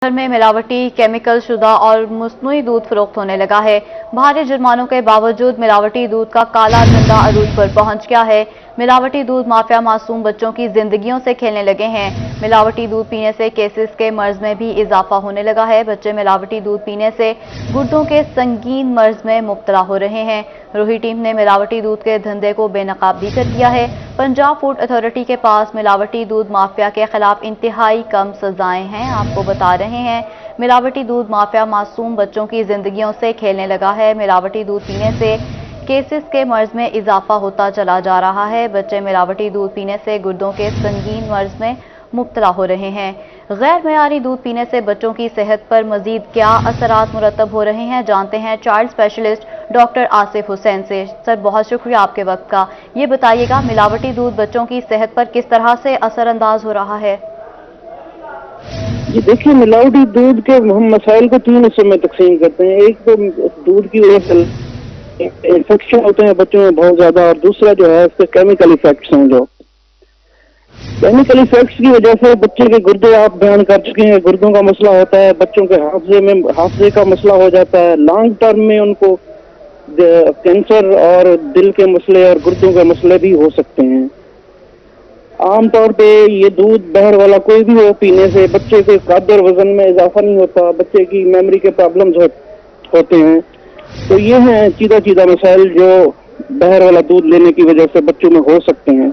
शहर में मिलावटी, केमिकल शुदा और मस्नूई दूध फरोख्त होने लगा है। भारी जुर्मानों के बावजूद मिलावटी दूध का काला झंडा अरूज पर पहुंच गया है। मिलावटी दूध माफिया मासूम बच्चों की जिंदगियों से खेलने लगे हैं। मिलावटी दूध पीने से केसेस के मर्ज में भी इजाफा होने लगा है। बच्चे मिलावटी दूध पीने से गुर्दों के संगीन मर्ज में मुब्तला हो रहे हैं। रूही टीम ने मिलावटी दूध के धंधे को बेनकाब भी कर दिया है। पंजाब फूड अथॉरिटी के पास मिलावटी दूध माफिया के खिलाफ इंतहाई कम सजाएं हैं। आपको बता रहे हैं, मिलावटी दूध माफिया मासूम बच्चों की जिंदगियों से खेलने लगा है। मिलावटी दूध पीने से केसेस के मर्ज में इजाफा होता चला जा रहा है। बच्चे मिलावटी दूध पीने से गुर्दों के संगीन मर्ज में मुब्तला हो रहे हैं। गैर मयारी दूध पीने से बच्चों की सेहत पर मजीद क्या असरात मुरतब हो रहे हैं, जानते हैं child specialist doctor Asif Hussain से। सर, बहुत शुक्रिया आपके वक्त का। ये बताइएगा, मिलावटी दूध बच्चों की सेहत पर किस तरह से असरअंदाज हो रहा है? जी देखिए, मिलावटी दूध के हम मसाइल को तीन हिस्सों में तकसीम करते हैं। एक तो दूध की वजह से इन्फेक्शन होते हैं बच्चों में बहुत ज्यादा, और दूसरा जो है इसके केमिकल इफेक्ट्स हैं। जो केमिकल इफेक्ट्स की वजह से बच्चे के गुर्दे आप बयान कर चुके हैं, गुर्दों का मसला होता है, बच्चों के हाफजे का मसला हो जाता है। लॉन्ग टर्म में उनको कैंसर और दिल के मसले और गुर्दों के मसले भी हो सकते हैं। आमतौर पे ये दूध बहर वाला कोई भी हो, पीने से बच्चे के कद और वजन में इजाफा नहीं होता, बच्चे की मेमोरी के प्रॉब्लम्स होते हैं। तो ये हैं चीदा मसाइल जो बहर वाला दूध लेने की वजह से बच्चों में हो सकते हैं।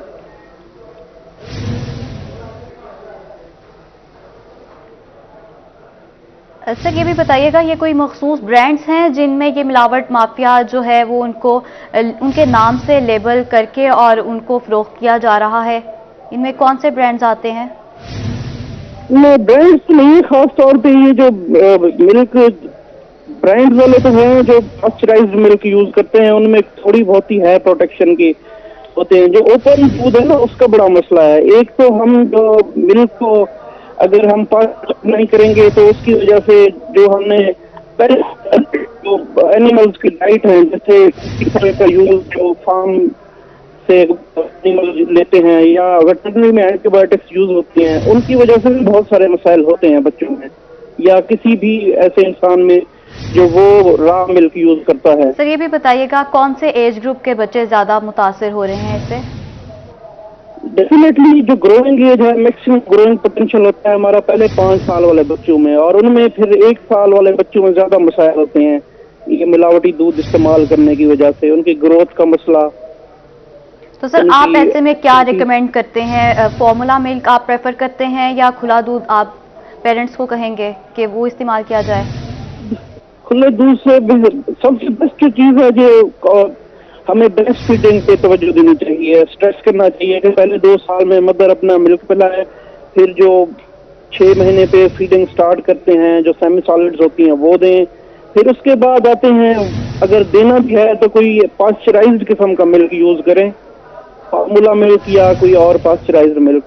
सर, ये भी बताइएगा, ये कोई मखसूस ब्रांड्स हैं जिनमें ये मिलावट माफिया जो है वो उनके नाम से लेबल करके और उनको फरोख्त किया जा रहा है? इनमें कौन से ब्रांड्स आते हैं? ब्रांड्स तो नहीं, खास तौर पे ये जो मिल्क ब्रांड्स वाले तो हैं जो पास्चराइज्ड मिल्क यूज करते हैं, उनमें थोड़ी बहुत ही है प्रोटेक्शन की होते हैं। जो ओपन दूध है ना, उसका बड़ा मसला है। एक तो हम जो मिल्क को अगर हम पास नहीं करेंगे तो उसकी वजह से जो हमने पहले जो एनिमल्स की डाइट है, जैसे इस तरह का यूज जो फार्म से एनिमल लेते हैं या वेटरनरी में एंटीबायोटिक्स यूज होती हैं, उनकी वजह से भी बहुत सारे मसाइल होते हैं बच्चों में या किसी भी ऐसे इंसान में जो वो रॉ मिल्क यूज करता है। सर, ये भी बताइएगा, कौन से एज ग्रुप के बच्चे ज्यादा मुतासिर हो रहे हैं इससे? डेफिनेटली जो ग्रोइंग एज है, मैक्सिमम ग्रोइंग पोटेंशियल होता है हमारा पहले 5 साल वाले बच्चों में, और उनमें फिर 1 साल वाले बच्चों में ज्यादा मसाइल होते हैं ये मिलावटी दूध इस्तेमाल करने की वजह से, उनकी ग्रोथ का मसला। तो सर, आप ऐसे में क्या रिकमेंड करते हैं? फॉर्मूला मिल्क आप प्रेफर करते हैं या खुला दूध आप पेरेंट्स को कहेंगे कि वो इस्तेमाल किया जाए? खुले दूध से सबसे बेस्ट चीज है जो हमें ब्रेस्ट फीडिंग पे तवज्जो देनी चाहिए, स्ट्रेस करना चाहिए कि पहले 2 साल में मदर अपना मिल्क पिलाए, फिर जो 6 महीने पे फीडिंग स्टार्ट करते हैं जो सेमी सॉलिड्स होती हैं वो दें, फिर उसके बाद आते हैं अगर देना भी है तो कोई पास्चराइज्ड किस्म का मिल्क यूज करें, फॉर्मूला मिल्क या कोई और पास्चराइज्ड मिल्क।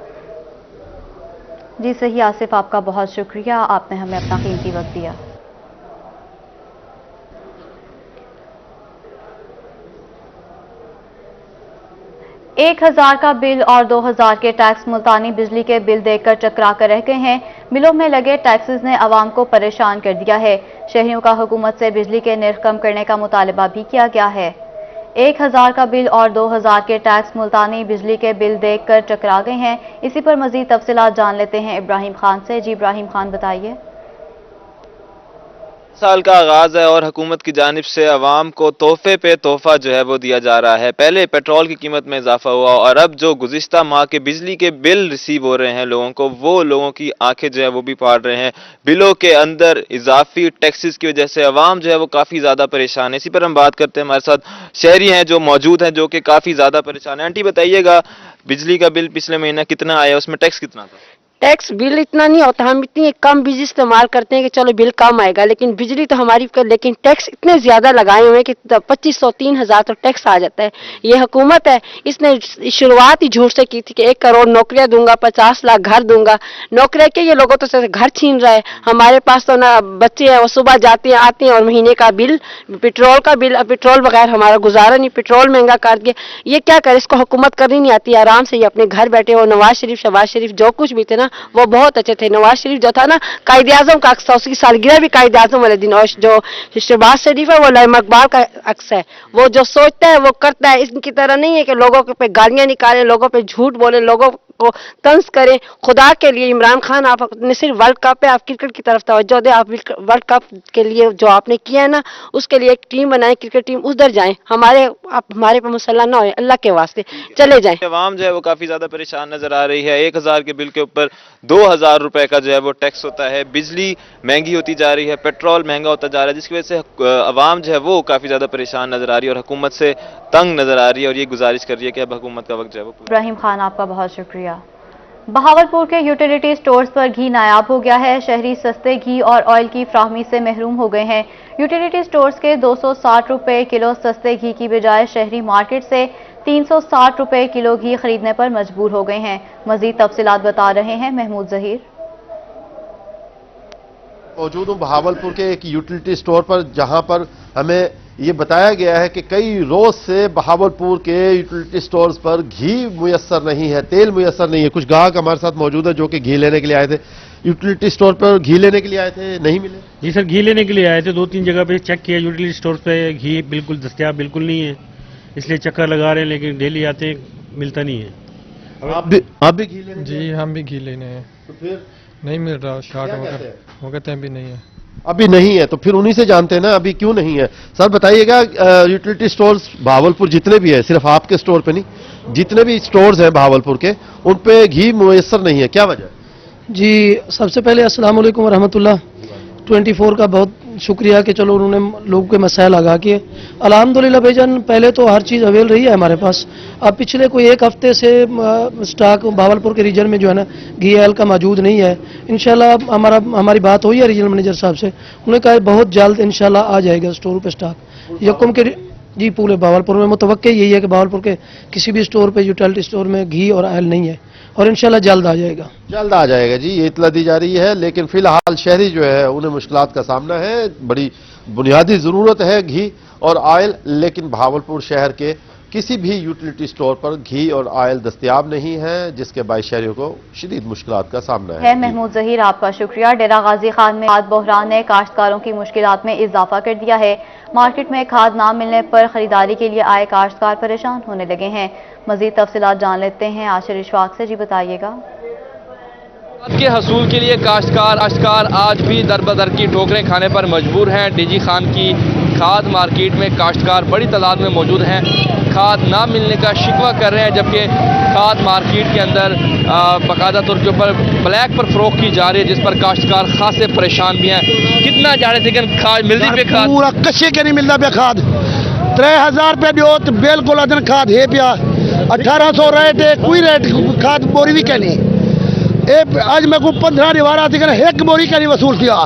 जी सही आसिफ, आपका बहुत शुक्रिया, आपने हमें अपना कीमती वक्त दिया। एक 1000 का बिल और 2000 के टैक्स मुल्तानी बिजली के बिल देखकर चकरा कर रह गए हैं। बिलों में लगे टैक्सेस ने आवाम को परेशान कर दिया है। शहरियों का हुकूमत से बिजली के निर्ख कम करने का मुतालबा भी किया गया है। 1000 का बिल और 2000 के टैक्स मुल्तानी बिजली के बिल देखकर चकरा गए हैं। इसी पर मजीद तफसीलात जान लेते हैं इब्राहिम खान से। जी इब्राहिम खान, बताइए। साल का आगाज है और हुकूमत की जानिब से अवाम को तोहफे पे तोहफा जो है वो दिया जा रहा है। पहले पेट्रोल की कीमत में इजाफा हुआ और अब जो गुज़िश्ता माह के बिजली के बिल रिसीव हो रहे हैं लोगों को, वो लोगों की आंखें जो है वो भी फाड़ रहे हैं। बिलों के अंदर इजाफी टैक्सेस की वजह से अवाम जो है वो काफ़ी ज़्यादा परेशान है। इसी पर हम बात करते हैं, हमारे साथ शहरी हैं जो मौजूद हैं जो कि काफ़ी ज़्यादा परेशान है। आंटी बताइएगा, बिजली का बिल पिछले महीना कितना आया, उसमें टैक्स कितना था? टैक्स बिल इतना नहीं होता, हम इतनी कम बिजली इस्तेमाल करते हैं कि चलो बिल कम आएगा, लेकिन बिजली तो हमारी लेकिन टैक्स इतने ज्यादा लगाए हुए हैं कि 2500-3000 तो टैक्स आ जाता है। ये हुकूमत है, इसने शुरुआत ही झूठ से की थी कि 1 करोड़ नौकरियां दूंगा, 50 लाख घर दूंगा। नौकरियां के ये लोगों तो घर छीन रहा है। हमारे पास तो ना बच्चे हैं, वो सुबह जाते हैं आते हैं और महीने का बिल, पेट्रोल का बिल, पेट्रोल बगैर हमारा गुजारा नहीं, पेट्रोल महंगा कर दिया। ये क्या करे, इसको हुकूमत करनी नहीं आती, आराम से ये अपने घर बैठे हो। नवाज शरीफ शहबाज शरीफ जो कुछ भी थे ना, वो बहुत अच्छे थे। नवाज शरीफ जो था ना, कायदे आजम का अक्स था, उसकी सालगिरह भी कायदे आजम वाले दिन। और जो शहबाज शरीफ है वो लाइम अकबर का अक्स है। वो जो सोचता है वो करता है। इनकी तरह नहीं है कि लोगों पे गालियां निकालें, लोगों पे झूठ बोले, लोगों को तंज करें। खुदा के लिए इमरान खान, आप अपने सिर्फ वर्ल्ड कप है, आप क्रिकेट की तरफ तवज्जो दें। आप वर्ल्ड कप के लिए जो आपने किया है ना, उसके लिए एक टीम बनाए, क्रिकेट टीम, उधर जाएं। आप हमारे पे मुसल्ला ना हो, अल्लाह के वास्ते चले जाएं। आवाम जो है वो काफी ज्यादा परेशान नजर आ रही है। 1000 के बिल के ऊपर 2000 रुपए का जो है वो टैक्स होता है। बिजली महंगी होती जा रही है, पेट्रोल महंगा होता जा रहा है, जिसकी वजह से आवाम जो है वो काफी ज्यादा परेशान नजर आ रही है और हुकूमत से तंग नजर आ रही है और ये गुजारिश कर रही है कि अब हुकूमत का वक्त जो है वो इब्राहिम खान, आपका बहुत शुक्रिया। बहावलपुर के यूटिलिटी स्टोर्स पर घी नायाब हो गया है। शहरी सस्ते घी और ऑयल की फ्राहमी से महरूम हो गए हैं। यूटिलिटी स्टोर्स के 260 रुपए किलो सस्ते घी की बजाय शहरी मार्केट से 360 रुपए किलो घी खरीदने पर मजबूर हो गए हैं। मजीद तफसीलात बता रहे हैं महमूद जहीर। मौजूद हूँ बहावलपुर के एक यूटिलिटी स्टोर पर, जहां पर हमें ये बताया गया है कि कई रोज से बहावलपुर के यूटिलिटी स्टोर्स पर घी मुयस्सर नहीं है, तेल मुयस्सर नहीं है। कुछ ग्राहक हमारे साथ मौजूद है जो कि घी लेने के लिए आए थे। यूटिलिटी स्टोर पर घी लेने के लिए आए थे, नहीं मिले? जी सर, घी लेने के लिए आए थे। 2-3 जगह पे चेक किया, यूटिलिटी स्टोर पे घी बिल्कुल दस्तयाब बिल्कुल नहीं है, इसलिए चक्कर लगा रहे हैं, लेकिन डेली आते हैं, मिलता नहीं है। आप भी घी लेने? जी हम भी घी लेने हैं, तो फिर नहीं मिल रहा शार्ट क्या वगैरह, कहते हैं? वो कहते हैं भी नहीं है। अभी नहीं है, तो फिर उन्हीं से जानते हैं ना अभी क्यों नहीं है। सर बताइएगा, यूटिलिटी स्टोर्स बहावलपुर जितने भी है, सिर्फ आपके स्टोर पे नहीं, जितने भी स्टोर्स हैं बहावलपुर के, उन पे घी मुयस्सर नहीं है, क्या वजह? जी सबसे पहले अस्सलाम वालेकुम रहमतुल्लाह। 24 का बहुत शुक्रिया कि चलो उन्होंने लोगों के मसाइल आगाह किए। अल्हम्दुलिल्लाह भाईजान, पहले तो हर चीज़ अवेल रही है हमारे पास। अब पिछले कोई एक हफ्ते से स्टॉक बहावलपुर के रीजन में जो है ना घी ऑयल का मौजूद नहीं है। इंशाल्लाह हमारी बात हुई है रीजनल मैनेजर साहब से, उन्होंने कहा है बहुत जल्द इंशाल्लाह आ जाएगा स्टोर पे स्टॉक यकम के। जी पूरे बहावलपुर में मुतवक्के यही है कि बहावलपुर के किसी भी स्टोर पे, यूटिलिटी स्टोर में घी और ऑयल नहीं है और इंशाल्लाह जल्द आ जाएगा। जल्द आ जाएगा जी, ये इतला दी जा रही है। लेकिन फिलहाल शहरी जो है उन्हें मुश्किलात का सामना है। बड़ी बुनियादी जरूरत है घी और ऑयल, लेकिन बहावलपुर शहर के किसी भी यूटिलिटी स्टोर पर घी और ऑयल दस्तयाब नहीं है, जिसके बायस शहरियों को शदीद मुश्किलात का सामना है। महमूद जहीर, आपका शुक्रिया। डेरा गाजी खान में खाद बहरान ने काश्तकारों की मुश्किलात में इजाफा कर दिया है। मार्केट में खाद ना मिलने पर खरीदारी के लिए आए काश्तकार परेशान होने लगे हैं। मजीद तफसीलात जान लेते हैं आशिर इशफाक से। जी बताइएगा। खाद के हसूल के लिए काश्तकार आज भी दर बदर की ठोकरें खाने पर मजबूर हैं। डीजी खान की खाद मार्केट में काश्तकार बड़ी तादाद में मौजूद हैं, खाद ना मिलने का शिकवा कर रहे हैं, जबकि खाद मार्केट के अंदर बाकायदा तौर के ऊपर ब्लैक पर फरोख्त की जा रही है, जिस पर काश्तकार खासे परेशान भी हैं। कितना जा रहे थे कि खाद मिलती पे खाद पूरा कच्चे के नहीं मिलता पे खाद 3000 रुपये दियो तो बिल्कुल अदन खाद है पिया 1800 रेट है, कोई रेट खाद बोरी भी कहनी आज मैं को 15 निवारा थी एक बोरी का नहीं वसूल किया।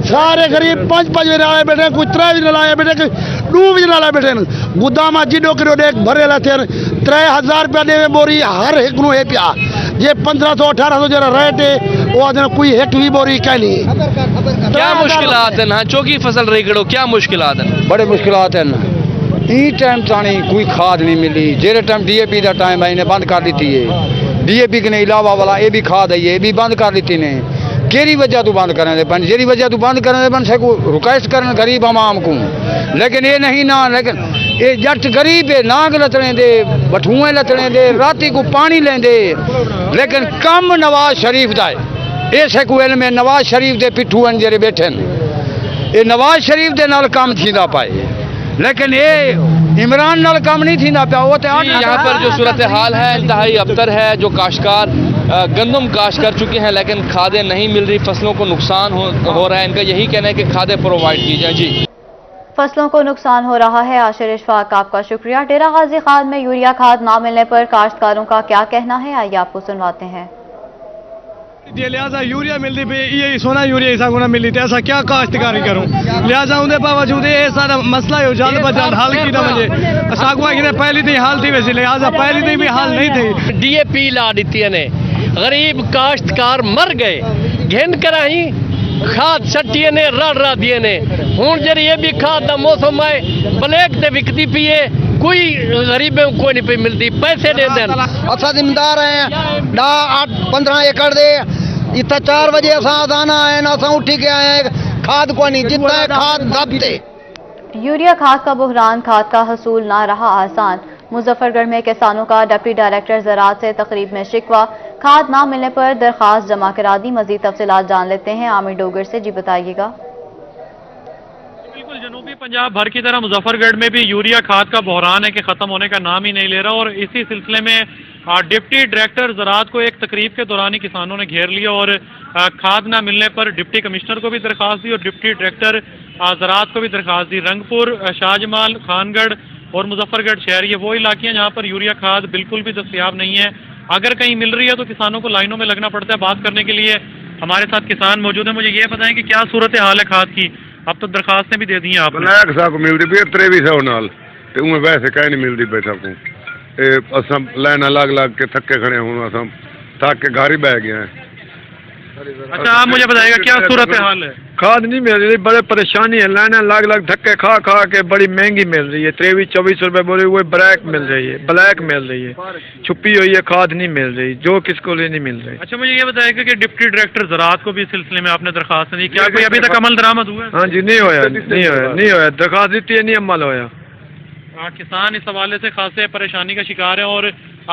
सारे गरीब 5 बजे लाए बैठे, कोई 3 बजे लाए बैठे, कोई 2 बजे लाए बैठे। गुदामा जिडो करो देख भरे थे 3000 रुपया दे बोरी हर एक नु है पिया। ये 1500 1800 जरा रेट है वो आज कोई एक भी बोरी कहनी। क्या मुश्किलात है ना चौकी फसल रही करो, क्या मुश्किलात है? बड़े मुश्किलात है ना। ई टाइम तानी कोई खाद नहीं मिली, जेरे टाइम DAP का टाइम है इन्हें बंद कर दी है। DAP के अलावा वाला ये भी खाद है, ये भी बंद कर दी ने। केरी वजह तू बंद करने बन, जेरी वजह तू बंद करने बन से को रिक्वेस्ट करने गरीब आवाम को, लेकिन ये नहीं ना। लेकिन ये जट गरीब है, नाग लतने दे, बठुए लतने दे, राती को पानी लेंदे, लेकिन कम नवाज शरीफ का है। ये सेकुएल में नवाज शरीफ के पिठू हैं जेरे बैठे, ये नवाज शरीफ के नाल काम थींदा पाए, लेकिन ये इमरान नाल काम नहीं थींदा पाया। वो यहाँ पर जो सूरत हाल है इंतहाई अबतर है। जो काश्तकार गंदम काश्त कर चुके हैं, लेकिन खादें नहीं मिल रही, फसलों को नुकसान हो रहा है। इनका यही कहना है कि खादें प्रोवाइड की जाए। जी फसलों को नुकसान हो रहा है। आशिर इशफाक, आपका शुक्रिया। डेरा गाजी खान में यूरिया खाद ना मिलने पर काश्तकारों का क्या कहना है, आइए आपको सुनवाते हैं। लिहाजा यूरिया मिलती पे ये सोना यूरिया ऐसा गुना मिलती है, ऐसा क्या काश्तकारी करूं। लिहाजा उनके बावजूद ये सारा मसला है जल्द ब जल्द हल की मुझे सागवा की पहली थी हाल थी वैसे, लिहाजा पहली थी भी हाल नहीं थी। DAP ला दी ने, गरीब काश्तकार मर गए, घिन कराही खाद सट्टी ने रड़ दिए ने। हूँ जरी ये भी खाद का मौसम है, ब्लैक ते विकती पी है, कोई गरीबों को कोई नहीं पे मिलती, पैसे दे दें। अच्छा जिम्मेदार हैं 15 एकड़ दे इतना 4 बजे असा आना आए ना, असा उठी के आए हैं, खाद को नहीं जितना है खाद दबते। यूरिया खाद का बुहरान, खाद का हसूल ना रहा आसान। मुजफ्फरगढ़ में किसानों का डिप्टी डायरेक्टर ज़राअत से तकरीब में शिकवा, खाद ना मिलने पर दरखास्त जमा करा दी। मजीद तफसीलात जान लेते हैं आमिर डोगर से। जी बताइएगा। बिल्कुल, जनूबी पंजाब भर की तरह मुजफ्फरगढ़ में भी यूरिया खाद का बहरान है कि खत्म होने का नाम ही नहीं ले रहा, और इसी सिलसिले में डिप्टी डायरेक्टर ज़राअत को एक तकरीब के दौरान ही किसानों ने घेर लिया और खाद ना मिलने पर डिप्टी कमिश्नर को भी दरखास्त दी और डिप्टी डायरेक्टर ज़राअत को भी दरखास्त दी। रंगपुर, शाहजमाल, खानगढ़ और मुजफ्फरगढ़ शहर ये वो इलाके हैं जहाँ पर यूरिया खाद बिल्कुल भी दस्तयाब नहीं है। अगर कहीं मिल रही है तो किसानों को लाइनों में लगना पड़ता है। बात करने के लिए हमारे साथ किसान मौजूद है। मुझे ये बताएं कि क्या सूरत हाल है खाद की? अब तो दरखास्तें भी दे दी हैं आपने। ब्लैक साहब को मिलती भी 2300 नाल ते उमें वैसे कहीं नहीं मिलती पे सबको। असां लाइन लग के थके खड़े हूँ, असां थक के घर ही बह गए हैं। अच्छा, आप मुझे बताइएगा क्या सूरत हाल है? खाद नहीं मिल रही, बड़े परेशानी है, लाइन लग धक्के खा के बड़ी महंगी मिल रही है। 23-24 रुपए बोले हुए ब्लैक मिल रही है, ब्लैक मिल रही है, छुपी हुई है, खाद नहीं मिल रही, जो किसको लिए नहीं मिल रही। अच्छा, मुझे ये बताइएगा कि डिप्टी डायरेक्टर ज़राअत को भी इस सिलसिले में आपने दरखास्त दी, क्या कोई अभी तक अमल दरामद हुआ है? हाँ जी, नहीं होया, दरखास्त दी है, नहीं अमल होया। किसान इस हवाले से खासे परेशानी का शिकार है और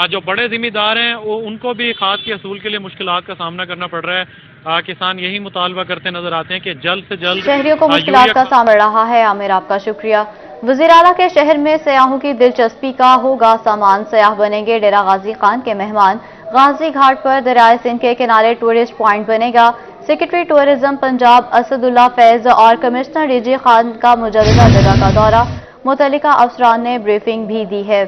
जो बड़े जिम्मेदार हैं वो उनको भी खाद के असूल के लिए मुश्किलात का सामना करना पड़ रहा है। किसान यही मुतालबा करते नजर आते हैं कि जल्द से जल्द शहरियों को मुश्किलात का सामना रहा है। आमिर, आपका शुक्रिया। वज़ीर आला के शहर में सयाहों की दिलचस्पी का होगा सामान, सयाह बनेंगे डेरा गाजी खान के मेहमान। गाजी घाट पर दरियाए सिंध के किनारे टूरिस्ट पॉइंट बनेगा। सेक्रेटरी टूरिज्म पंजाब असदुल्ला फैज और कमिश्नर डीजी खान का मुजव्वज़ा जगह का दौरा, मुतल्लिका अफसरान ने ब्रीफिंग भी दी है।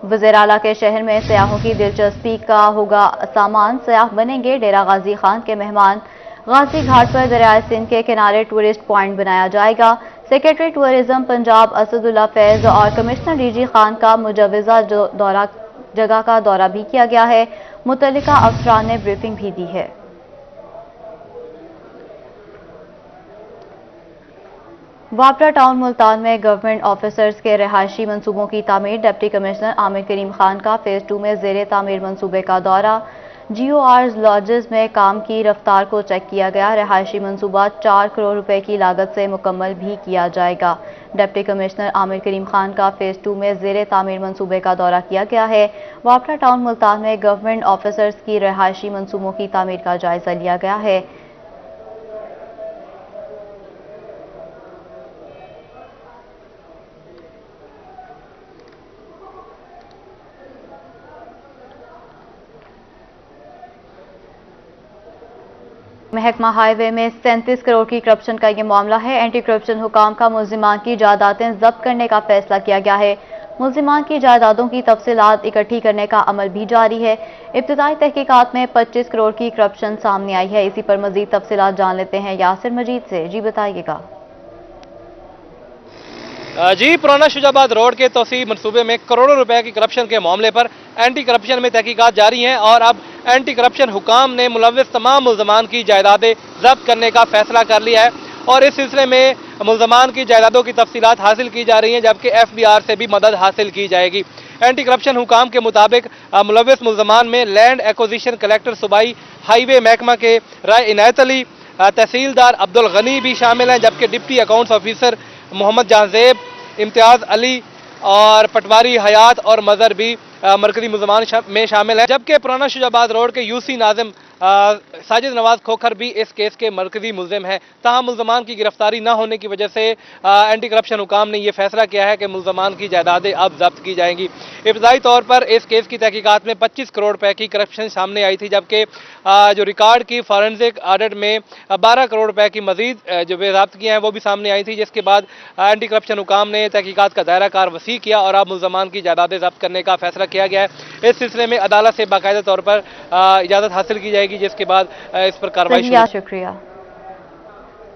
वज़ीर आला के शहर में सयाहों की दिलचस्पी का होगा सामान, सयाह बनेंगे डेरा गाजी खान के मेहमान। गाजी घाट पर दरियाए सिंध के किनारे टूरिस्ट पॉइंट बनाया जाएगा। सेक्रेटरी टूरिज्म पंजाब असदुल्ला फैज और कमिश्नर डीजी खान का मुजव्वज़ा जगह का दौरा भी किया गया है। मुतल्लिका अफसरान ने ब्रीफिंग भी दी है। वापरा टाउन मुल्तान में गवर्नमेंट ऑफिसर्स के रहायशी मंसूबों की तामीर, डिप्टी कमिश्नर आमिर करीम खान का फेज 2 में ज़ेरे तामीर मंसूबे का दौरा। GORs लॉजेस में काम की रफ्तार को चेक किया गया। रहायशी मंसूबा 4 करोड़ रुपए की लागत से मुकम्मल भी किया जाएगा। डिप्टी कमिश्नर आमिर करीम खान का फेज 2 में ज़ेरे तामीर मंसूबे का दौरा किया गया है। वापरा टाउन मुल्तान में गवर्नमेंट ऑफिसर्स की रहायशी मंसूबों की तामीर का जायजा लिया गया है। महकमा हाईवे में 37 करोड़ की करप्शन का ये मामला है। एंटी करप्शन हुकाम का मुल्जिमान की जायदादें जब्त करने का फैसला किया गया है। मुल्जिमान की जायदादों की तफसीलात इकट्ठी करने का अमल भी जारी है। इब्तिदाई तहकीकात में 25 करोड़ की करप्शन सामने आई है। इसी पर मजीद तफसीलात जान लेते हैं यासिर मजीद से। जी बताइएगा। जी, पुराना शुजाबाद रोड के तोसी मंसूबे में करोड़ों रुपए की करप्शन के मामले पर एंटी करप्शन में तहकीकात जारी हैं और अब एंटी करप्शन हुकाम ने मुलव्विस तमाम मुल्ज़मान की जायदादें जब्त करने का फैसला कर लिया है और इस सिलसिले में मुल्ज़मान की जायदादों की तफसीलात हासिल की जा रही हैं, जबकि FBR से भी मदद हासिल की जाएगी। एंटी करप्शन हुकाम के मुताबिक मुलव्विस मुल्ज़मान में लैंड एक्विजिशन कलेक्टर सूबाई हाईवे महकमा के राय इनायत अली, तहसीलदार अब्दुल गनी भी शामिल हैं, जबकि deputy accounts officer Mohammad Jahanzeb, Imtiaz Ali और पटवारी हयात और मज़हर भी मरकजी मुल्ज़मान में शामिल हैं। जबकि पुराना शुजाबाद रोड के UC नाज़िम साजिद नवाज खोखर भी इस केस के मरकजी मुल्ज़िम है। ताहम मुल्ज़मान की गिरफ्तारी न होने की वजह से एंटी करप्शन हुकाम ने यह फैसला किया है कि मुल्ज़मान की जायदादें अब जब्त की जाएंगी। इब्तदाई तौर पर इस केस की तहकीकात में 25 करोड़ रुपए की करप्शन सामने आई थी, जबकि जो रिकॉर्ड की फॉरेंसिक ऑडिट में 12 करोड़ रुपए की मजीद जो बेज़ाब्त किए हैं वो भी सामने आई थी, जिसके बाद एंटी करप्शन हुकाम ने तहकीकात का दायरा कार वसी किया और अब मुल्ज़मान की जायदादें जब्त करने का फैसला किया गया है। इस सिलसिले में अदालत से बाकायदा तौर पर इजाज़त हासिल की जाएगी, जिसके बाद इस पर कार्रवाई शुक्रिया।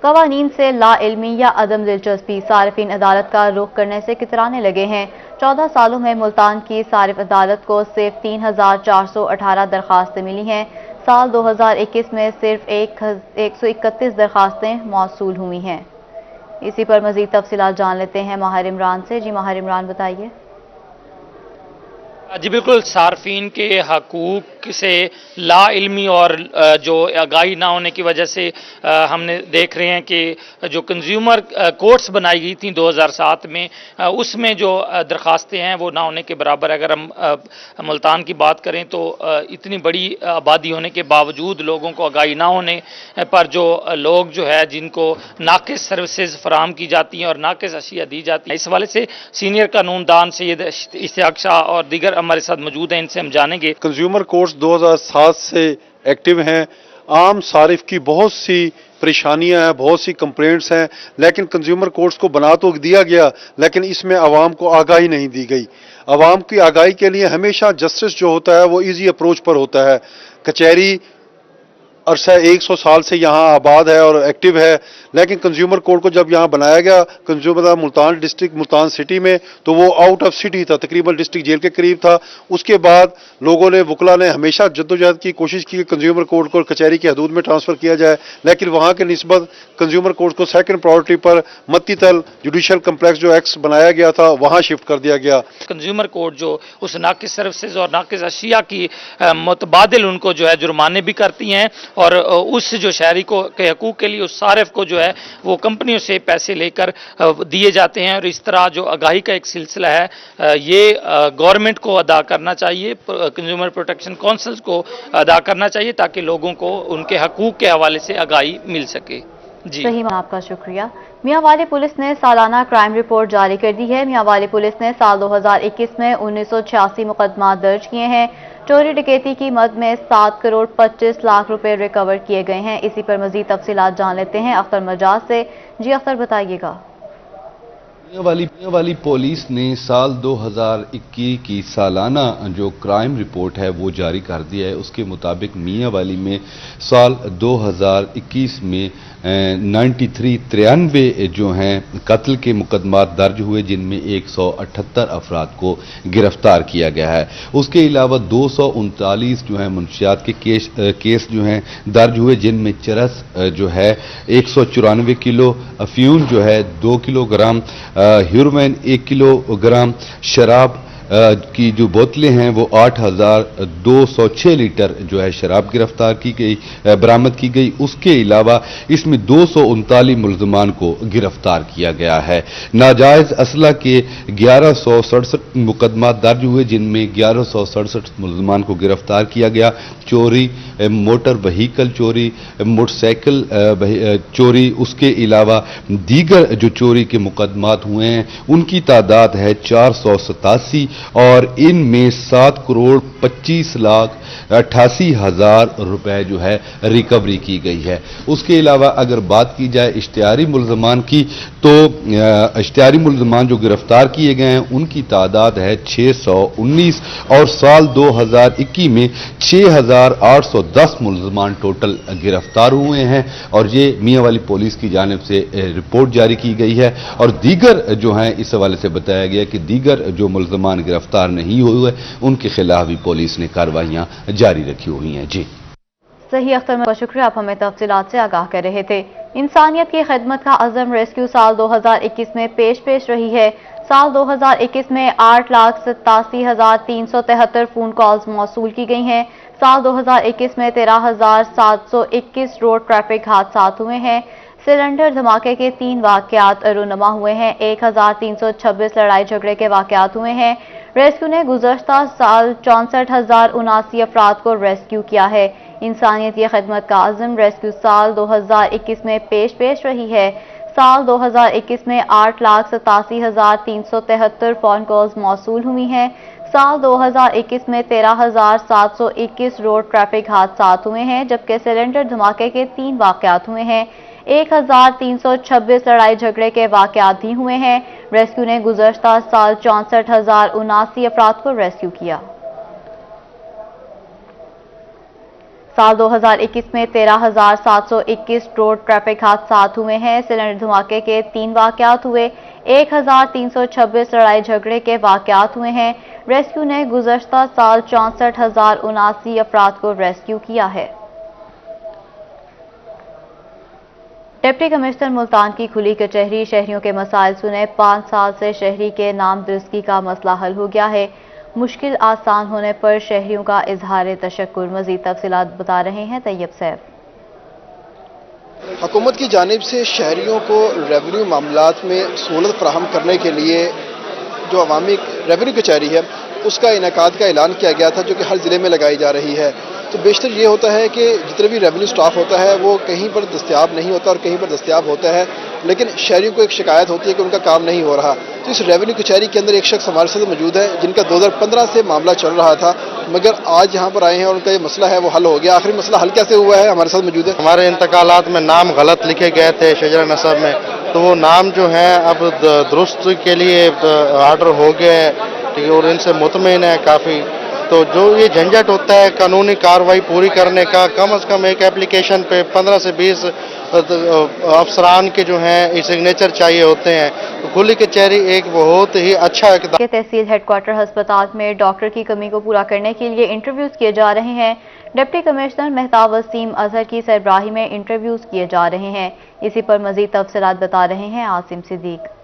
कवानीन से ला इल्मी या अदम दिलचस्पी, सारिफीन अदालत का रुख करने से कितराने लगे हैं। 14 सालों में मुल्तान की सारिफ अदालत को सिर्फ 3418 दरखास्तें मिली हैं। साल 2021 में सिर्फ 131 दरखास्तें मौसूल हुई हैं। इसी पर मजीद तफसीलात जान लेते हैं माहिर इमरान से। जी माहिर इमरान बताइए। जी बिल्कुल, सार्फिन के हकूक से ला इल्मी और जो आगाही ना होने की वजह से हमने देख रहे हैं कि जो कंज्यूमर कोर्ट्स बनाई गई थी 2007 में, उसमें जो दरखास्तें हैं वो ना होने के बराबर। अगर हम मुल्तान की बात करें तो इतनी बड़ी आबादी होने के बावजूद लोगों को आगाही ना होने पर जो लोग जो है जिनको नाकिस सर्विसेज फराहम की जाती हैं और नाकिस अशिया दी जाती हैं, इस हवाले से सीनियर कानूनदान सैयद इश्तियाक शाह और दीगर हमारे साथ मौजूद हैं, इनसे हम जानेंगे। कंज्यूमर कोर्ट्स 2007 से एक्टिव हैं। आम सारिफ की बहुत सी परेशानियां हैं, बहुत सी कंप्लेंट्स हैं, लेकिन कंज्यूमर कोर्ट्स को बना तो दिया गया, लेकिन इसमें आवाम को आगाही नहीं दी गई। आवाम की आगाही के लिए हमेशा जस्टिस जो होता है वो इजी अप्रोच पर होता है। कचहरी अरसा 100 साल से यहाँ आबाद है और एक्टिव है, लेकिन कंज्यूमर कोर्ट को जब यहाँ बनाया गया consumer Multan district Multan city में, तो वो आउट ऑफ सिटी था, तकरीबन डिस्ट्रिक्ट जेल के करीब था। उसके बाद लोगों ने, वकला ने हमेशा जद्दोजहद की कोशिश की कि कंज्यूमर कोर्ट को कचहरी की हदूद में ट्रांसफ़र किया जाए, लेकिन वहाँ के निस्बत कंज्यूमर कोर्ट को सेकंड प्रायोरिटी पर मत्तीतल जुडिशल कम्प्लेक्स जो एक्स बनाया गया था वहाँ शिफ्ट कर दिया गया। कंज्यूमर कोर्ट जो उस नाकिस सर्विसेज और नाकिस अशिया की मुतबादिल उनको जो है जुर्माने भी करती हैं और उस जो शहरी को के हकूक़ के लिए उस सारिफ को जो है वो कंपनियों से पैसे लेकर दिए जाते हैं। और इस तरह जो आगाही का एक सिलसिला है ये गवर्नमेंट को अदा करना चाहिए, कंज्यूमर प्रोटेक्शन काउंसिल्स को अदा करना चाहिए, ताकि लोगों को उनके हकूक़ के हवाले से आगाही मिल सके। जी सही, आपका शुक्रिया। मियांवाली पुलिस ने सालाना क्राइम रिपोर्ट जारी कर दी है। मियांवाली पुलिस ने साल 2021 में 1986 मुकदमा दर्ज किए हैं। चोरी डकैती की मद में 7 करोड़ 25 लाख रुपए रिकवर किए गए हैं। इसी पर मजीद तफसीलात जान लेते हैं अख्तर मजाज से। जी अख्तर, बताइएगा। मियांवाली पुलिस ने साल 2021 की सालाना जो क्राइम रिपोर्ट है वो जारी कर दिया है। उसके मुताबिक मियांवाली में साल 2021 में 93 जो हैं कत्ल के मुकदमात दर्ज हुए, जिनमें 178 अफराद को गिरफ्तार किया गया है। उसके अलावा 239 जो है मुनशियात के केस जो हैं दर्ज हुए, जिनमें चरस जो है 194 किलो, अफ्यून जो है 2 किलोग्राम, हीरोइन 1 किलोग्राम, शराब की जो बोतलें हैं वो 8,206 लीटर जो है शराब गिरफ्तार की गई, बरामद की गई। उसके अलावा इसमें 239 मुल्ज़मान को गिरफ्तार किया गया है। नाजायज असला के 1167 मुकदमा दर्ज हुए, जिनमें 1167 मुल्ज़मान को गिरफ्तार किया गया। चोरी, मोटर व्हीकल चोरी, मोटरसाइकिल चोरी, उसके अलावा दीगर जो चोरी के मुकदमात हुए हैं उनकी तादाद है 487 और इनमें 7 करोड़ 25 लाख 88 हजार रुपए जो है रिकवरी की गई है। उसके अलावा अगर बात की जाए इश्तिहारी मुल्ज़मान की, तो इश्तिहारी मुल्ज़मान जो गिरफ्तार किए गए हैं उनकी तादाद है 619 और साल 2021 में 6,810 मुल्ज़मान टोटल गिरफ्तार हुए हैं। और ये मियांवाली पुलिस की जानिब से रिपोर्ट जारी की गई है। और दीगर जो हैं इस हवाले से बताया गया कि दीगर जो मुल्ज़मान गिरफ्तार नहीं हुए उनके खिलाफ भी पुलिस ने कार्रवाइयां जारी रखी हुई हैं। जी सही, अख्तर का शुक्रिया, आप हमें तफसीलात से आगाह कर रहे थे। इंसानियत की खिदमत का अज़म रेस्क्यू साल 2021 में पेश रही है। साल 2021 में 8,87,373 फ़ोन कॉल्स मौसूल की गई हैं। साल 2021 में 13,721 रोड ट्रैफिक हादसात हुए हैं। सिलेंडर धमाके के 3 वाक़यात रूनुमा हुए हैं। 1,326 लड़ाई झगड़े के वाक़यात हुए हैं। रेस्क्यू ने गुज़श्ता साल 64,079 अफराद को रेस्क्यू किया है। इंसानियत की खिदमत का अज़म रेस्क्यू साल 2021 में पेश रही है। साल 2021 में 8,87,373 फ़ोन कॉल्स मौसूल हुई हैं। साल 2021 में 13,721 रोड ट्रैफिक हादसात हुए हैं, जबकि सिलेंडर धमाके के 3 वाक़यात हुए हैं। 1,326 लड़ाई झगड़े के वाक़यात भी हुए हैं। रेस्क्यू ने गुज़श्ता साल 64,079 अफराद को रेस्क्यू किया। साल 2021 में 13,721 रोड ट्रैफिक हादसात हुए हैं। सिलेंडर धमाके के 3 वाक़यात हुए। 1,326 लड़ाई झगड़े के वाक़यात हुए हैं। रेस्क्यू ने गुज़श्ता साल 64,079 अफराद को रेस्क्यू किया है। डिप्टी कमिश्नर मुल्तान की खुली कचहरी, शहरियों के मसाइल सुने। 5 साल से शहरी के नाम दुरुस्ती का मसला हल हो गया है। मुश्किल आसान होने पर शहरियों का इजहार तशक्कुर। मजीद तफसीलात बता रहे हैं तैयब सैफ। हुकूमत की जानिब से शहरियों को रेवेन्यू मामलात में सहूलत फराहम करने के लिए जो अवामी रेवेन्यू कचहरी है उसका इनेकाद का ऐलान किया गया था, जो कि हर ज़िले में लगाई जा रही है। तो बेशतर ये होता है कि जितना भी रेवेन्यू स्टाफ होता है वो कहीं पर दस्तयाब नहीं होता और कहीं पर दस्तयाब होता है, लेकिन शहरियों को एक शिकायत होती है कि उनका काम नहीं हो रहा। तो इस रेवेन्यू कचहरी के अंदर एक शख्स हमारे साथ मौजूद है जिनका 2015 से मामला चल रहा था, मगर आज यहाँ पर आए हैं और उनका ये मसला है वो हल हो गया। आखिर मसला हल कैसे हुआ है, हमारे साथ मौजूद है। हमारे इंतकालात में नाम गलत लिखे गए थे शजरा नसब में, तो वो नाम जो है अब दुरुस्त के लिए आर्डर हो गया है, ठीक है, और इनसे मुतमईन है काफ़ी। तो जो ये झंझट होता है कानूनी कार्रवाई पूरी करने का, कम से कम एक एप्लीकेशन पे 15 से 20 अफसरान के जो हैं सिग्नेचर चाहिए होते हैं। तो खुली कचहरी एक बहुत ही अच्छा इक़दाम। तहसील हेडक्वार्टर अस्पताल में डॉक्टर की कमी को पूरा करने के लिए इंटरव्यूज किए जा रहे हैं। डिप्टी कमिश्नर मेहताब वसीम अजहर की सरबराही में इंटरव्यूज किए जा रहे हैं। इसी पर मजीद तफसीलात बता रहे हैं आसिम सिद्दीक।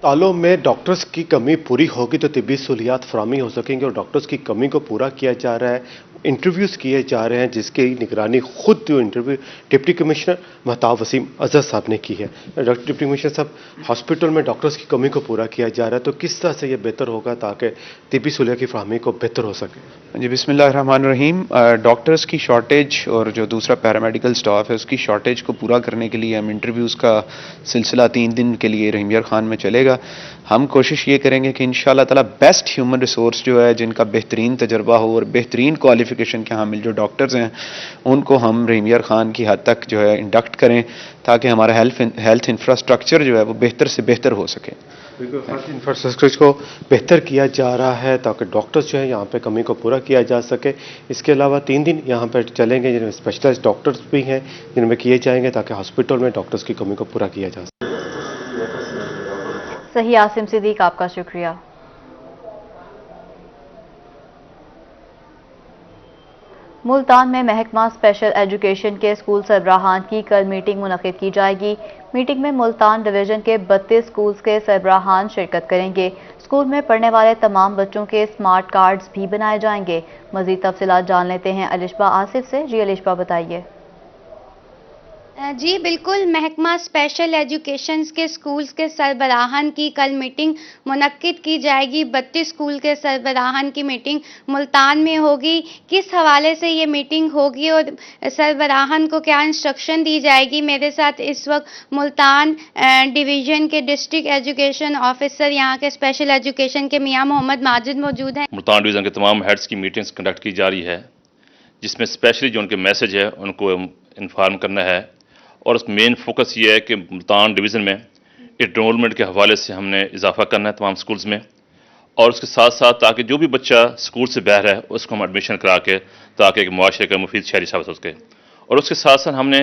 अस्पतालों में डॉक्टर्स की कमी पूरी होगी तो तिब्बी सहूलियात फराहमी हो सकेंगे और डॉक्टर्स की कमी को पूरा किया जा रहा है। इंटरव्यूज़ किए जा रहे हैं जिसकी निगरानी खुद जो interview deputy commissioner Mehtab Waseem Azhar साहब ने की है। डिप्टी कमिश्नर साहब, हॉस्पिटल में डॉक्टर्स की कमी को पूरा किया जा रहा है, तो किस तरह से ये बेहतर होगा ताकि तिब्बी सहूलियात की फराहमी को बेहतर हो सके? जी बिस्मिल्लाहिर्रहमानिर्रहीम। डॉक्टर्स की शॉर्टेज और जो दूसरा पैरामेडिकल स्टाफ है उसकी शॉर्टेज को पूरा करने के लिए हम इंटरव्यूज़ का सिलसिला 3 दिन के लिए रहीम यार खान में चलेगा। हम कोशिश ये करेंगे कि इंशाअल्लाह ताला बेस्ट ह्यूमन रिसोर्स जो है, जिनका बेहतरीन तजर्बा हो और बेहतरीन क्वालिफिकेशन के हामिल जो डॉक्टर्स हैं, उनको हम रहीम यार खान की हद तक जो है इंडक्ट करें ताकि हमारा हेल्थ इंफ्रास्ट्रक्चर जो है वो बेहतर से बेहतर हो सके। हेल्थ इंफ्रास्ट्रक्चर को बेहतर किया जा रहा है ताकि डॉक्टर्स जो है यहाँ पे कमी को पूरा किया जा सके। इसके अलावा 3 दिन यहाँ पर चलेंगे जिनमें स्पेशलाइज्ड डॉक्टर्स भी हैं जिनमें किए जाएंगे ताकि हॉस्पिटल में डॉक्टर्स की कमी को पूरा किया जा सके। सही आसिम सिद्दीक, आपका शुक्रिया। मुल्तान में महकमा स्पेशल एजुकेशन के स्कूल सरबराहान की कल मीटिंग मुनक्किद की जाएगी। मीटिंग में मुल्तान डिवीजन के 32 स्कूल्स के सरबराहान शिरकत करेंगे। स्कूल में पढ़ने वाले तमाम बच्चों के स्मार्ट कार्ड्स भी बनाए जाएंगे। मजीद तफसीलात जान लेते हैं अलिशबा आसिफ से। जी अलिशबा, बताइए। जी बिल्कुल, महकमा स्पेशल एजुकेशन के स्कूल्स के सरबराहान की कल मीटिंग मुनक्किद की जाएगी। 32 स्कूल के सरबराहान की मीटिंग मुल्तान में होगी। किस हवाले से ये मीटिंग होगी और सरबराहान को क्या इंस्ट्रक्शन दी जाएगी, मेरे साथ इस वक्त मुल्तान डिवीज़न के डिस्ट्रिक्ट एजुकेशन ऑफिसर, यहाँ के स्पेशल एजुकेशन के मियाँ मोहम्मद माजिद मौजूद हैं। मुल्तान डिवीज़न के तमाम हेड्स की मीटिंग्स कंडक्ट की जा रही है, जिसमें स्पेशली जो उनके मैसेज है उनको इन्फॉर्म करना है। और उस मेन फोकस ये है कि मुल्तान डिवीज़न में एनरोलमेंट के हवाले से हमने इजाफा करना है तमाम स्कूल्स में, और उसके साथ साथ ताकि जो भी बच्चा स्कूल से बाहर है उसको हम एडमिशन करा के ताकि एक मुआशरे का मुफीद शहरी साबित हो सके। और उसके साथ साथ हमने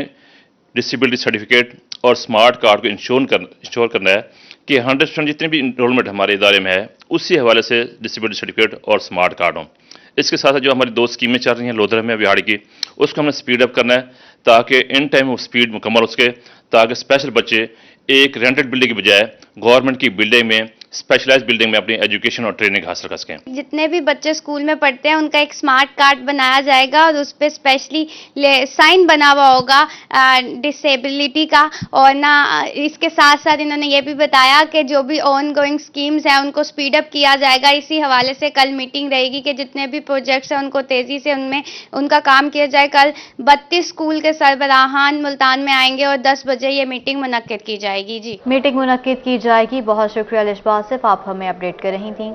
डिसेबिलिटी सर्टिफिकेट और स्मार्ट कार्ड को इंश्योर करना है कि 100% जितने भी इनरोलमेंट हमारे इदारे में है उसी हवाले से डिसेबिलिटी सर्टिफिकेट और स्मार्ट कार्ड हों। इसके साथ साथ जो हमारी 2 स्कीमें चल रही हैं लोधरा में बिहाड़ी की, उसको हमने स्पीड अप करना है ताकि इन टाइम वो स्पीड मुकम्मल हो सके, ताकि स्पेशल बच्चे एक रेंटेड बिल्डिंग की बजाय गवर्नमेंट की बिल्डिंग में, स्पेशलाइज्ड बिल्डिंग में अपनी एजुकेशन और ट्रेनिंग हासिल कर सकें। जितने भी बच्चे स्कूल में पढ़ते हैं उनका एक स्मार्ट कार्ड बनाया जाएगा और उस पर स्पेशली साइन बना हुआ होगा डिसेबिलिटी का। और ना इसके साथ साथ इन्होंने ये भी बताया कि जो भी ऑन गोइंग स्कीम्स हैं उनको स्पीड अप किया जाएगा। इसी हवाले से कल मीटिंग रहेगी कि जितने भी प्रोजेक्ट्स हैं उनको तेज़ी से उनमें उनका काम किया जाए। कल 32 स्कूल के सरबराहान मुल्तान में आएंगे और 10 बजे ये मीटिंग मुनक्किद की जाएगी। जी, मीटिंग मुनक्किद की जाएगी। बहुत शुक्रिया अलिशबा, सिर्फ आप हमें अपडेट कर रही थी।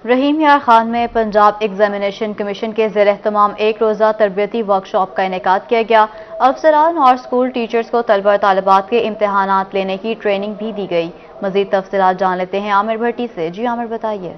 रहीम यार खान में पंजाब एग्जामिनेशन कमीशन के ज़ेर एहतमाम एक रोज़ा तरबियती वर्कशॉप का इनेकाद किया गया। अफसरान और स्कूल टीचर्स को तलबा तालिबात के इम्तहानात लेने की ट्रेनिंग भी दी गई। मजीद तफसीलात जान लेते हैं आमिर भट्टी से। जी आमिर, बताइए।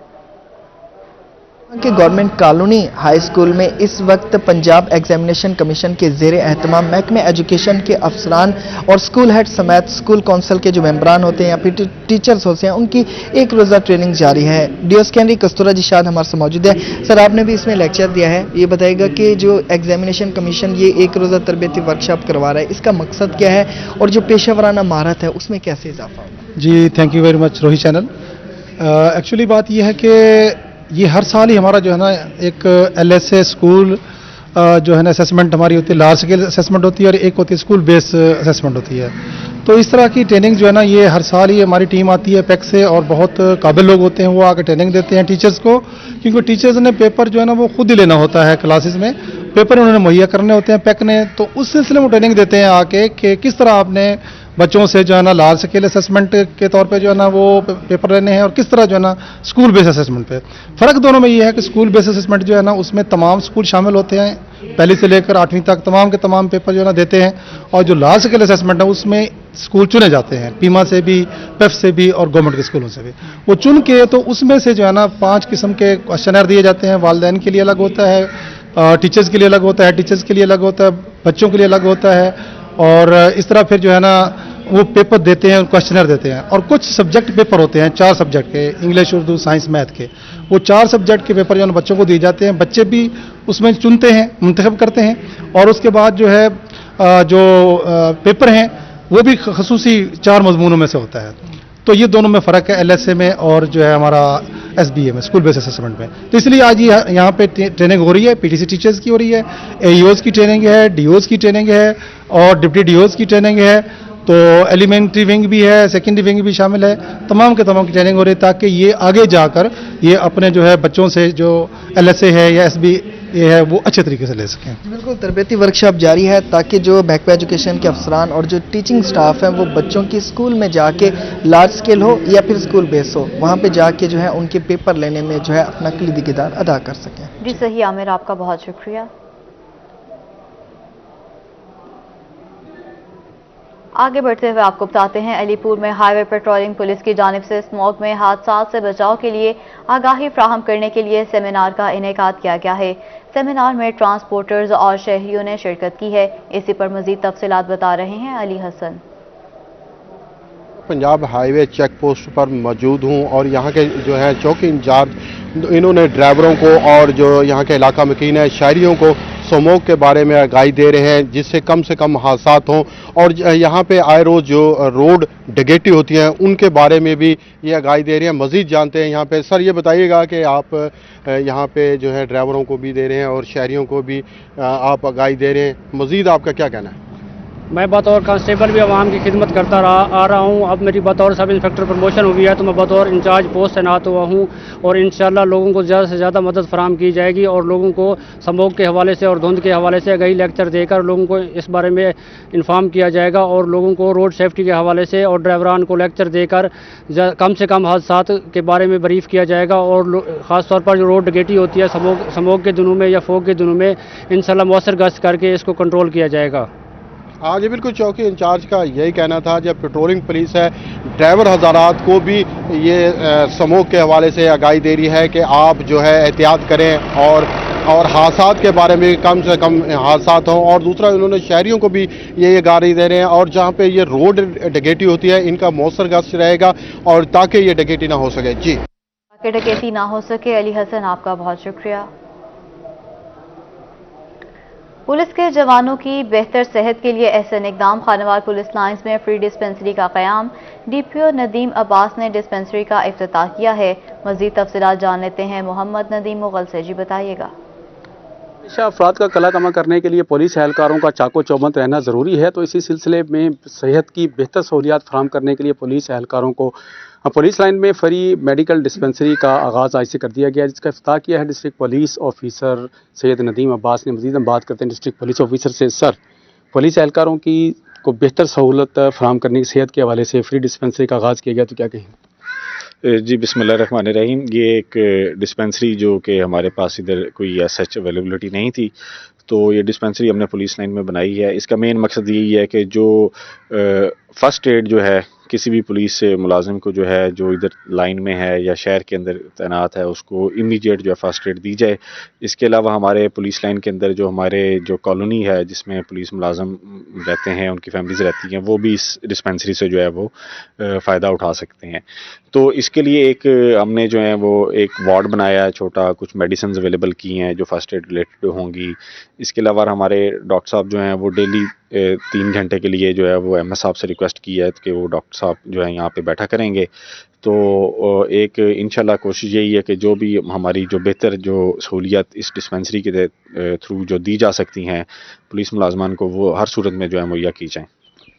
کہ गवर्नमेंट कॉलोनी हाई स्कूल में इस वक्त पंजाब एग्जामिनेशन कमीशन के ज़ेर एहतमाम महकमे एजुकेशन के अफसरान और स्कूल हेड समेत स्कूल काउंसिल के जो मेंबरान होते हैं या फिर टीचर्स होते हैं उनकी एक रोज़ा ट्रेनिंग जारी है। डीओ सेकेंडरी कस्तूरा जिशाद हमारे से मौजूद है। सर, आपने भी इसमें लेक्चर दिया है, ये बताइएगा कि जो एग्जामिनेशन कमीशन ये एक रोज़ा तरबियती वर्कशॉप करवा रहा है, इसका मकसद क्या है और जो पेशेवराना महारत है उसमें कैसे इजाफा होगा? जी, thank you very much Rohit channel. Actually बात यह है कि ये हर साल ही हमारा जो है ना एक LSA स्कूल जो है ना असेसमेंट हमारी होती है, लार्ज स्केल असेसमेंट होती है और एक होती है स्कूल बेस असेसमेंट होती है। तो इस तरह की ट्रेनिंग जो है ना ये हर साल ही हमारी टीम आती है पैक से और बहुत काबिल लोग होते हैं, वो आकर ट्रेनिंग देते हैं टीचर्स को, क्योंकि टीचर्स ने पेपर जो है ना वो खुद ही लेना होता है, क्लासेस में पेपर उन्होंने मुहैया करने होते हैं पैक ने। तो उस सिलसिले में ट्रेनिंग देते हैं आके कि किस तरह आपने बच्चों से जो है ना लार्ज स्केल असेसमेंट के तौर पे जो है ना वो पेपर लेने हैं और किस तरह जो है ना स्कूल बेस असेसमेंट पे। फ़र्क दोनों में ये है कि स्कूल बेस असेसमेंट जो है ना उसमें तमाम स्कूल शामिल होते हैं, पहली से लेकर 8वीं तक तमाम के तमाम पेपर जो है ना देते हैं। और जो लार्ज स्केल असेसमेंट है उसमें स्कूल चुने जाते हैं, पीमा से भी, पेफ से भी और गवर्नमेंट के स्कूलों से भी। वो चुन के तो उसमें से जो है ना 5 किस्म के क्वेश्चनर दिए जाते हैं। वालिदैन के लिए अलग होता है, टीचर्स के लिए अलग होता है, टीचर्स के लिए अलग होता है, बच्चों के लिए अलग होता है। और इस तरह फिर जो है ना वो पेपर देते हैं, क्वेश्चनर देते हैं। और कुछ सब्जेक्ट पेपर होते हैं 4 सब्जेक्ट के, इंग्लिश, उर्दू, साइंस, मैथ के। वो 4 सब्जेक्ट के पेपर जो है बच्चों को दिए जाते हैं, बच्चे भी उसमें चुनते हैं, मुंतखब करते हैं। और उसके बाद जो है जो पेपर हैं वो भी खसूसी 4 मजमूनों में से होता है। तो ये दोनों में फ़र्क है LSA में और जो है हमारा SBA में, स्कूल बेस असेसमेंट में। तो इसलिए आज यहाँ पे ट्रेनिंग हो रही है, PTC टीचर्स की हो रही है, AEOs की ट्रेनिंग है, DOs की ट्रेनिंग है और डिप्टी DOs की ट्रेनिंग है। तो एलिमेंट्री विंग भी है, सेकेंडरी विंग भी शामिल है, तमाम के तमाम की ट्रेनिंग हो रही है ताकि ये आगे जाकर ये अपने जो है बच्चों से जो LSA है या SBA है वो अच्छे तरीके से ले सकें। बिल्कुल, तरबियती वर्कशॉप जारी है ताकि जो महकमा एजुकेशन के अफसरान और जो टीचिंग स्टाफ है वो बच्चों की स्कूल में जाके लार्ज स्केल हो या फिर स्कूल बेस हो, वहाँ पे जाके जो है उनके पेपर लेने में जो है अपना कलीदी किरदार अदा कर सकें। जी सही आमिर, आपका बहुत शुक्रिया। आगे बढ़ते हुए आपको बताते हैं, अलीपुर में हाईवे पेट्रोलिंग पुलिस की जानिब से स्मॉग में हादसात से बचाव के लिए आगाही फ्राहम करने के लिए सेमिनार का इनेकाद किया गया है। सेमिनार में ट्रांसपोर्टर्स और शहरियों ने शिरकत की है। इसी पर मजीद तफसीलात बता रहे हैं Ali Hasan. Punjab highway check post पर मौजूद हूँ और यहाँ के जो है चौकी इंचार्ज इन्होंने ड्राइवरों को और जो यहाँ के इलाका मकीन है शहरियों को स्मोक के बारे में आगाही दे रहे हैं जिससे कम हादसात हों। और यहाँ पे आए रोज जो रोड डकैती होती है उनके बारे में भी ये आगाही दे रहे हैं। मजीद जानते हैं यहाँ पे। सर, ये बताइएगा कि आप यहाँ पे जो है ड्राइवरों को भी दे रहे हैं और शहरियों को भी आप आगाही दे रहे हैं, मजीद आपका क्या कहना है? मैं बतौर कांस्टेबल भी आवाम की खिदमत करता आ रहा हूँ। अब मेरी बतौर सब इंस्पेक्टर प्रमोशन हुई है तो मैं बतौर इंचार्ज पोस्ट तैनात हुआ हूँ और इंशाल्लाह लोगों को ज़्यादा से ज़्यादा मदद फराहम की जाएगी और लोगों को स्मोक के हवाले से और धुंध के हवाले से आगाही लेक्चर देकर लोगों को इस बारे में इन्फॉर्म किया जाएगा और लोगों को रोड सेफ्टी के हवाले से और ड्राइवरान को लेक्चर देकर कम से कम हादसात के बारे में ब्रीफ किया जाएगा। और ख़ास तौर पर जो रोड डकैती होती है स्मोक के दिनों में या फोग के दिनों में इंशाल्लाह मौसर गश्त करके इसको कंट्रोल किया जाएगा। हाँ जी, बिल्कुल, चौकी इंचार्ज का यही कहना था। जब पेट्रोलिंग पुलिस है ड्राइवर हज़ारात को भी ये स्मोक के हवाले से आगाही दे रही है कि आप जो है एहतियात करें और हादसात के बारे में कम से कम हादसात हों। और दूसरा उन्होंने शहरियों को भी ये आगाही दे रहे हैं और जहाँ पे ये रोड डकैती होती है इनका मौसर गश्त रहेगा और ताकि ये डकैती ना हो सके। जी, ताकि डकैती ना हो सके। अली हसन, आपका बहुत शुक्रिया। पुलिस के जवानों की बेहतर सेहत के लिए एहसन इकदाम, खानेवाल पुलिस लाइंस में फ्री डिस्पेंसरी का क़याम। DPO नदीम अब्बास ने डिस्पेंसरी का इफ्तिताह किया है। मज़ीद तफसीलात जान लेते हैं मोहम्मद नदीम मुगल से। जी बताइएगा। अफराद का कला कमा करने के लिए पुलिस एहलकारों का चाको चौबंद रहना ज़रूरी है, तो इसी सिलसिले में सेहत की बेहतर सहूलियात फराहम करने के लिए पुलिस एहलकारों को पुलिस लाइन में फ्री मेडिकल डिस्पेंसरी का आगाज़ आज से कर दिया गया, जिसका इफ्तिताह किया है district police officer Syed Nadeem Abbas ने। मज़ीद हम बात करते हैं डिस्ट्रिक्ट पुलिस ऑफिसर से। सर, पुलिस एहलकारों की को बेहतर सहूलत फराहम करने की सेहत के हवाले से फ्री डिस्पेंसरी का आगाज़ किया गया, तो क्या कहेंगे? जी, बिस्मिल्लाहिर्रहमानिर्रहीम। ये एक डिस्पेंसरी जो कि हमारे पास इधर कोई सच अवेलेबिलिटी नहीं थी, تو یہ ڈسپینسری ہم نے پولیس لائن میں بنائی ہے. اس کا مین مقصد یہی ہے کہ جو فرسٹ ایڈ جو ہے کسی بھی پولیس ملازم کو جو ہے جو ادھر لائن میں ہے یا شہر کے اندر تعینات ہے اس کو امیڈیٹ جو ہے فرسٹ ایڈ دی جائے. اس کے علاوہ ہمارے پولیس لائن کے اندر جو ہمارے جو کالونی ہے جس میں پولیس ملازم رہتے ہیں ان کی فیملیز رہتی ہیں وہ بھی اس ڈسپینسری سے جو ہے وہ فائدہ اٹھا سکتے ہیں. تو اس کے لیے ایک ہم نے جو ہے وہ ایک وارڈ بنایا ہے چھوٹا, کچھ میڈیسنز اویلیبل کی ہیں جو فرسٹ ایڈ ریلیٹڈ ہوں گی. اس کے علاوہ ہمارے ڈاکٹر صاحب جو ہیں وہ ڈیلی 3 گھنٹے کے لیے جو ہے وہ ایم ایس صاحب سے ریکویسٹ کی ہے کہ وہ ڈاکٹر صاحب جو ہے یہاں پہ بیٹھا کریں گے. تو ایک انشاءاللہ کوشش یہی ہے کہ جو بھی ہماری جو بہتر جو سہولیات اس ڈسپینسری کے تھرو جو دی جا سکتی ہیں پولیس ملازمان کو وہ ہر صورت میں جو ہے مہیا کی جائیں.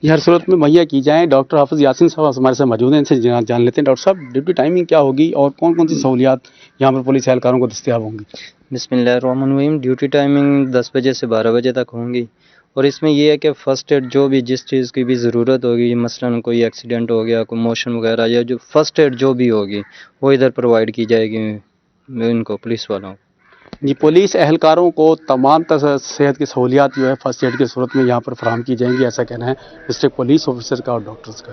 یہ ہر صورت میں مہیا کی جائیں. ڈاکٹر حافظ یاسین صاحب ہمارے ساتھ موجود ہیں, ان سے جان لیتے ہیں. ڈاکٹر صاحب, ڈیوٹی ٹائمنگ کیا ہوگی اور کون کون سی سہولیات یہاں پر پولیس اہلکاروں کو دستیاب ہوں گی؟ بسم اللہ الرحمن الرحیم. ڈیوٹی ٹائمنگ 10 بجے سے 12 بجے تک ہوں گی, اور اس میں یہ ہے کہ فرسٹ ایڈ جو بھی جس چیز کی بھی ضرورت ہوگی, مثلا کوئی ایکسیڈنٹ ہو گیا, کوئی موشن وغیرہ, یا جو فرسٹ ایڈ جو بھی ہوگی وہ ادھر پرووائڈ کی جائے گی ان کو, پولیس والوں کو. جی, پولیس اہلکاروں کو تمام صحت کی سہولیات جو ہے فرسٹ ایڈ کی صورت میں یہاں پر فراہم کی جائیں گی, ایسا کہنا ہے ڈسٹرکٹ پولیس آفیسر کا اور ڈاکٹرز کا.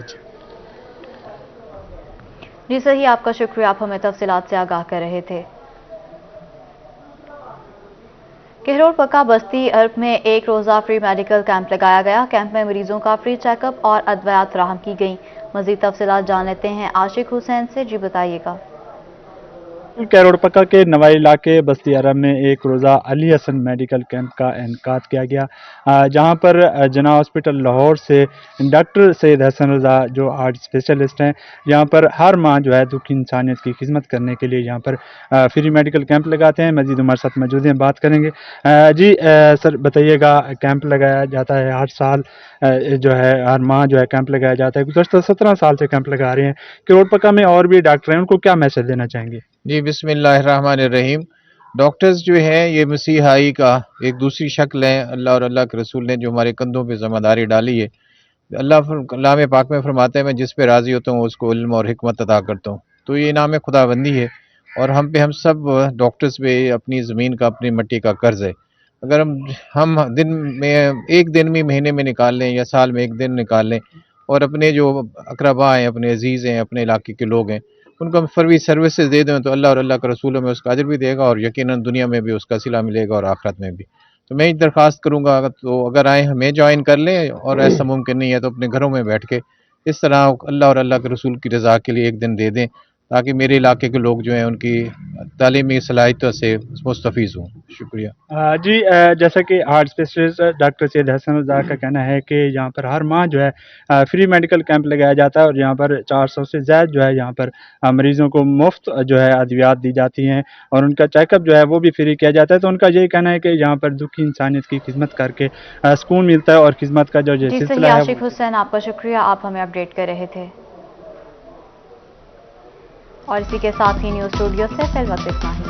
جی صحیح, آپ کا شکریہ, آپ ہمیں تفصیلات سے آگاہ کر رہے تھے. کہروڑ پکا بستی ارب میں ایک روزہ فری میڈیکل کیمپ لگایا گیا. کیمپ میں مریضوں کا فری چیک اپ اور ادویات فراہم کی گئیں. مزید تفصیلات جان لیتے ہیں عاشق حسین سے. جی بتائیے گا. کہروڑ پکا کے نوائی علاقے بستی ارب میں ایک روزہ علی حسن میڈیکل کیمپ کا انعقاد کیا گیا, جہاں پر جناح ہاسپٹل لاہور سے ڈاکٹر سید حسن رضا جو ہارٹ اسپیشلسٹ ہیں یہاں پر ہر ماہ جو ہے دکھی انسانیت کی خدمت کرنے کے لیے یہاں پر فری میڈیکل کیمپ لگاتے ہیں. مزید ہمارے ساتھ موجود ہیں, بات کریں گے. جی سر بتائیے گا, کیمپ لگایا جاتا ہے ہر سال جو ہے ہر ماہ جو ہے کیمپ لگایا جاتا ہے, گزشتہ 17 سال سے کیمپ لگا رہے ہیں. کہروڑ پکا میں اور بھی ڈاکٹر ہیں, ان کو کیا میسج دینا چاہیں گے؟ جی بسم اللہ الرحمن الرحیم. ڈاکٹرز جو ہیں یہ مسیحائی کا ایک دوسری شکل ہے. اللہ اور اللہ کے رسول نے جو ہمارے کندھوں پہ ذمہ داری ڈالی ہے, اللہ کلام پاک میں فرماتے ہیں میں جس پہ راضی ہوتا ہوں اس کو علم اور حکمت عطا کرتا ہوں. تو یہ انعام خدا بندی ہے, اور ہم سب ڈاکٹرز پہ اپنی زمین کا اپنی مٹی کا قرض ہے. اگر ہم دن میں ایک دن بھی مہینے میں نکال لیں یا سال میں ایک دن نکال لیں اور اپنے جو اقربا ہیں, اپنے عزیز ہیں, اپنے علاقے کے لوگ ہیں, ان کو فری سروسز دے دیں تو اللہ اور اللہ کا رسول میں اس کا اجر بھی دے گا, اور یقیناً دنیا میں بھی اس کا صلہ ملے گا اور آخرت میں بھی. تو میں درخواست کروں گا تو اگر آئیں ہمیں جوائن کر لیں, اور ایسا ممکن نہیں ہے تو اپنے گھروں میں بیٹھ کے اس طرح اللہ اور اللہ کے رسول کی رضا کے لیے ایک دن دے دیں, تاکہ میرے علاقے کے لوگ جو ہیں ان کی تعلیمی صلاحیتوں سے مستفیض ہوں. شکریہ. جی جیسا کہ ہارٹ اسپیشلسٹ ڈاکٹر سید حسن رضا کا کہنا ہے کہ یہاں پر ہر ماہ جو ہے فری میڈیکل کیمپ لگایا جاتا ہے, اور یہاں پر 400 سے زائد جو ہے یہاں پر مریضوں کو مفت جو ہے ادویات دی جاتی ہیں, اور ان کا چیک اپ جو ہے وہ بھی فری کیا جاتا ہے. تو ان کا یہی کہنا ہے کہ یہاں پر دکھی انسانیت کی خدمت کر کے سکون ملتا ہے, اور خدمت کا جو سلسلہ ہے. عاشق حسین, آپ کا شکریہ, آپ ہمیں اپڈیٹ کر رہے تھے. اور اسی کے ساتھ ہی نیوز اسٹوڈیو سے فی الوقت اتنا ہی.